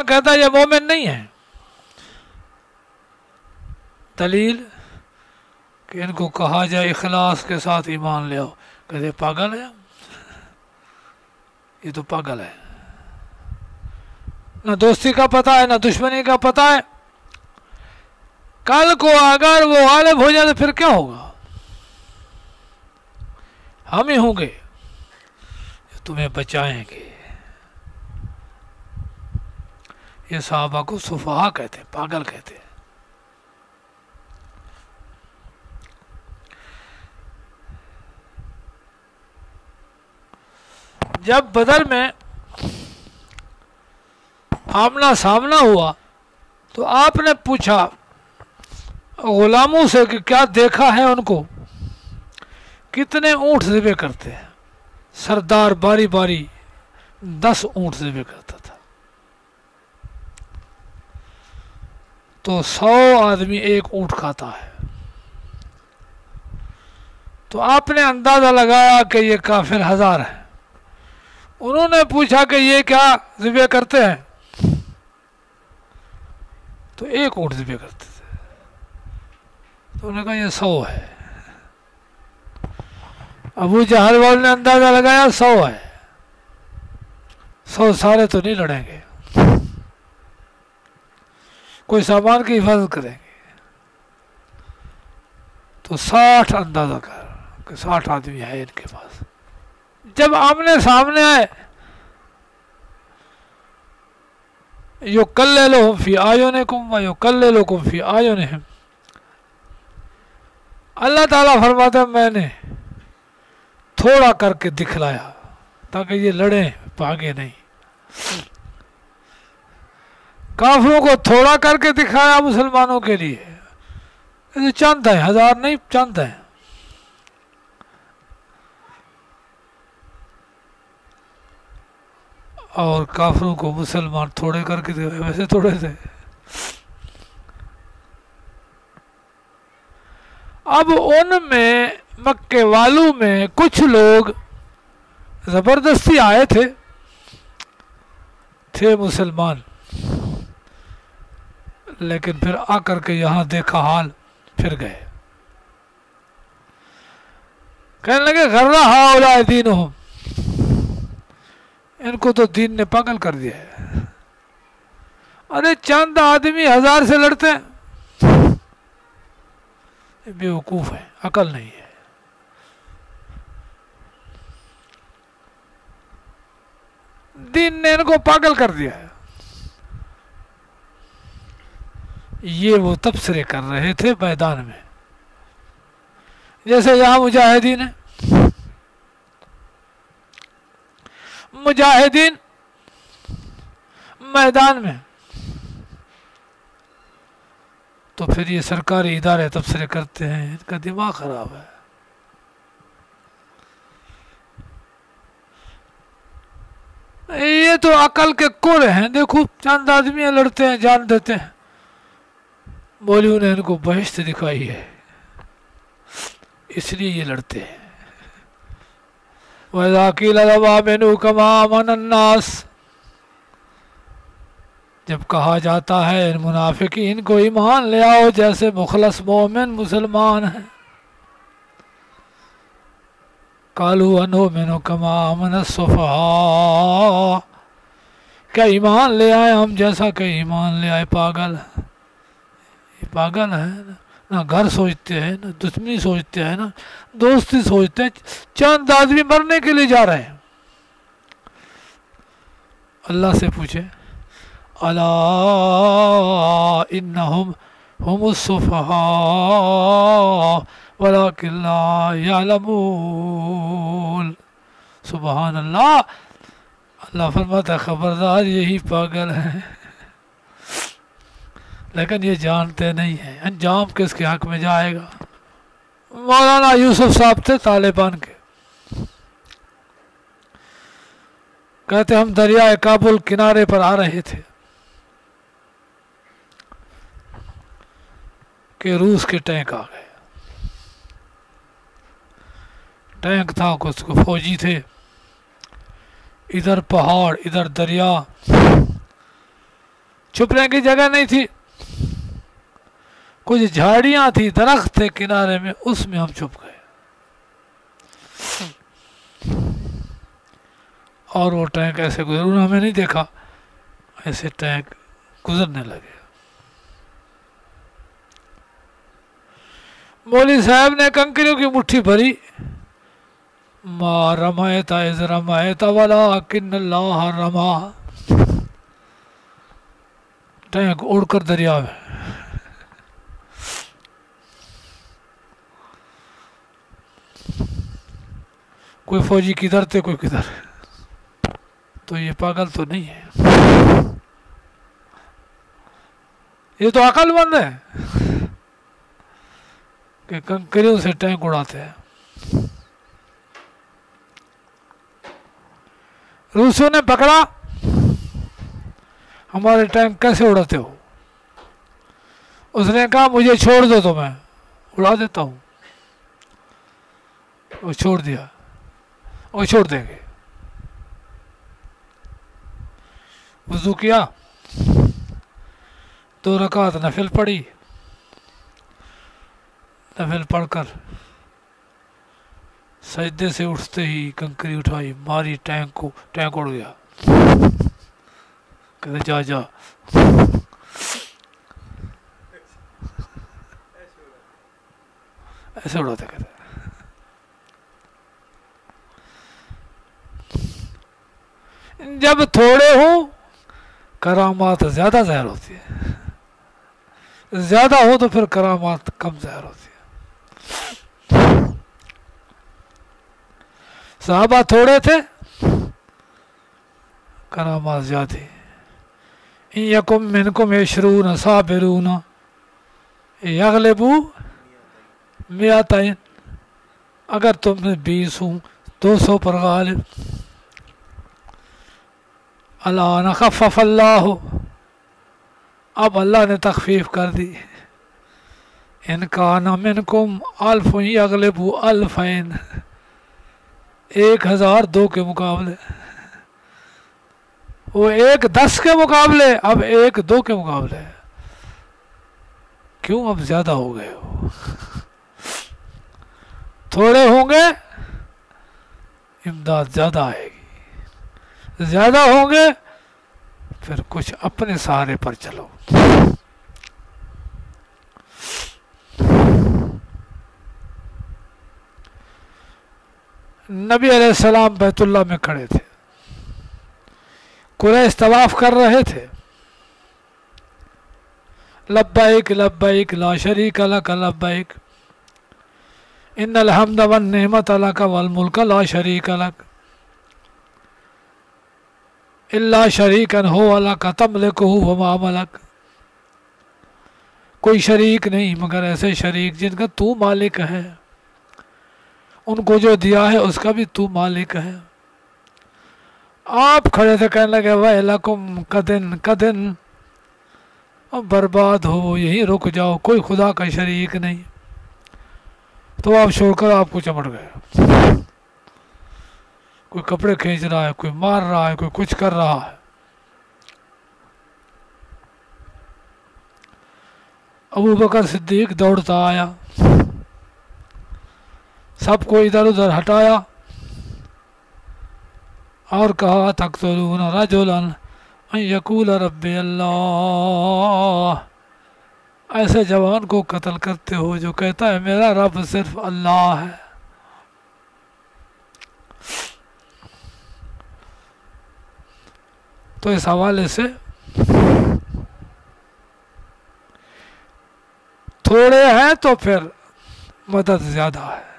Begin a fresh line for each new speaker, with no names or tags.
قرآن کہتا ہے یہ مومن نہیں ہے. دلیل کہ ان کو کہا جائے اخلاص کے ساتھ ایمان لے آؤ، کہتے پاگل ہے، یہ تو پاگل ہے، نہ دوستی کا پتہ ہے نہ دشمنی کا پتہ ہے. کل کو اگر وہ غالب ہو جائے تو پھر کیا ہوگا؟ ہم ہی ہوں گے جو تمہیں بچائیں گے. یہ صحابہ کو سفہا کہتے ہیں، پاگل کہتے ہیں. جب بدر میں آمنا سامنا ہوا تو آپ نے پوچھا غلاموں سے کہ کیا دیکھا ہے ان کو کتنے اونٹ ذبح کرتے ہیں. سردار باری باری 10 اونٹ ذبح کرتا تھا، تو 100 آدمی ایک اونٹ کھاتا ہے. تو آپ نے اندازہ لگایا کہ یہ کافر 1000 ہے. انہوں نے پوچھا کہ یہ کیا ذبح کرتے ہیں؟ تو ایک اونٹ ذبح کرتے تھے. تو انہوں نے کہا یہ 100 ہے. ابو جہل والے نے اندازہ لگایا 100 ہے. 100 سارے تو نہیں لڑیں گے، کوئی سامان کی حفاظت کریں گے. تو 60 اندازہ کر کہ 60 آدمی ہے ان کے پاس. جب آمنے سامنے آئے یُقَلِّلُهُمْ فِي أَعْيُنِكُمْ وَيُقَلِّلُكُمْ فِي أَعْيُنِهِمْ. اللہ تعالیٰ فرماتا ہے میں نے تھوڑا کر کے دکھلایا تاکہ یہ لڑیں بھاگے نہیں. کافروں کو تھوڑا کر کے دکھایا مسلمانوں کے لیے. چند ہے، 1000 نہیں، چند ہے. اور کافروں کو مسلمان تھوڑے کر کے دکھائے، ویسے تھوڑے تھے. اب ان میں مکے والوں میں کچھ لوگ زبردستی آئے تھے مسلمان، لیکن پھر آ کر کے یہاں دیکھا حال پھر گئے. کہنے لگے غرہ ہؤلاء دینہم، ان کو تو دین نے پاگل کر دیا ہے. ارے چند آدمی 1000 سے لڑتے ہیں، بیوقوف ہے، عقل نہیں ہے. دین نے ان کو پاگل کر دیا ہے. یہ وہ تبصرے کر رہے تھے میدان میں، جیسے یہاں مجاہدین ہیں. مجاہدین میدان میں، تو پھر یہ سرکاری ادارے تبصرے کرتے ہیں. ان کا دماغ خراب ہے. یہ تو عقل کے کوڑے ہیں. دیکھو چند آدمی لڑتے ہیں، جان دیتے ہیں. مولویوں نے ان کو بہشت دکھائی ہے، اس لیے یہ لڑتے ہیں. وَإِذَا قِيلَ لَهُمْ آمِنُوا كَمَا آمَنَ النَّاسُ، جب کہا جاتا ہے ان منافقین کو ایمان لے آؤ جیسے مخلص مومن مسلمان ہیں. قَالُوا أَنُؤْمِنُ كَمَا آمَنَ السُّفَهَاءُ، کیا ایمان لے آئے ہم جیسا کہ ایمان لے آئے پاگل. یہ پاگل ہے، نہ گھر سوچتے ہیں، نہ دشمنی سوچتے ہیں، نہ دوستی سوچتے ہیں. چند آدمی مرنے کے لیے جا رہے ہیں. اللہ سے پوچھے الا انہم ہم السفہاء ولکن لا یعلمون. سبحان اللہ. اللہ فرماتا ہے خبردار یہی پاگل ہیں لیکن یہ جانتے نہیں ہیں. انجام کس کے حق میں جائے گا. مولانا یوسف صاحب تھے طالبان کے، کہتے ہم دریائے کابل کنارے پر آ رہے تھے کہ روس کے ٹینک آ گئے. ٹینک تھا، کچھ کو فوجی تھے، ادھر پہاڑ ادھر دریا. چھپنے کی جگہ نہیں تھی، کچھ جھاڑیاں تھی، درخت تھے کنارے میں، اس میں ہم چھپ گئے، اور وہ ٹینک ایسے گزر، انہوں نے ہمیں نہیں دیکھا، ایسے ٹینک گزرنے لگے۔ مولوی صاحب نے کنکریوں کی مٹھی بھری، ما رمیت اذ رمیت ولکن اللہ رما، ٹینک اڑ کر دریا میں۔ کوئی فوجی کدھر تھے، کوئی کدھر، تو یہ پاگل تو نہیں ہے، یہ تو عقل مند ہے کہ کنکریوں سے ٹینک اڑاتے ہیں۔ روسیوں نے پکڑا، ہمارے ٹینک کیسے اڑاتے ہو؟ اس نے کہا مجھے چھوڑ دو تو میں اڑا دیتا ہوں۔ وہ چھوڑ دیا، وہ چھوڑ دیں گے۔ وضو کیا، 2 رکعت نفل پڑھی، نفل پڑھ کر سجدے سے اٹھتے ہی کنکری اٹھائی، ماری ٹینک کو، ٹینک اڑ گیا۔ کہتے جا جا، ایسے اڑاتے کہتے۔ جب تھوڑے ہوں کرامات زیادہ ظاہر ہوتی ہے، زیادہ ہو تو پھر کرامات کم ظاہر ہوتی ہے۔ صحابہ تھوڑے تھے، کرامات زیادہ۔ ان یکم منکم 20 صابرون یغلبوا 200، اگر تم میں 20 ہوں 200 پر غالب۔ الان خفف اللہ، اب اللہ نے تخفیف کر دی۔ ان کان منکم 1000 یغلبوا 2000، 1000 2 کے مقابلے، وہ 1 10 کے مقابلے اب 1 2 کے مقابلے۔ کیوں؟ اب زیادہ ہو گئے ہو۔ تھوڑے ہوں گے امداد زیادہ آئے گی، زیادہ ہوں گے پھر کچھ اپنے سہارے پر چلو۔ نبی علیہ السلام بیت اللہ میں کھڑے تھے، قریش طواف کر رہے تھے، لبیک لبیک لا شریک لک لبیک ان الحمد والنعمت لک والملک لا شریک لک الا شریکا هو لک تملکہ وما ملک، کوئی شریک نہیں مگر ایسے شریک جن کا تو مالک ہے، ان کو جو دیا ہے اس کا بھی تو مالک ہے۔ آپ کھڑے تھے، کہنے لگے وَيْلَكُمْ قَدٍ قَدٍ، اب برباد ہو، یہیں رک جاؤ، کوئی خدا کا شریک نہیں۔ تو آپ چھوڑ کر آپ کو چمٹ گئے، کوئی کپڑے کھینچ رہا ہے، کوئی مار رہا ہے، کوئی کچھ کر رہا ہے۔ ابو بکر صدیق دوڑتا آیا، سب کو ادھر ادھر ہٹایا اور کہا تقتلون رجلا ان یقول ربی اللہ، ایسے جوان کو قتل کرتے ہو جو کہتا ہے میرا رب صرف اللہ ہے۔ تو اس حوالے سے تھوڑے ہیں تو پھر مدد زیادہ ہے۔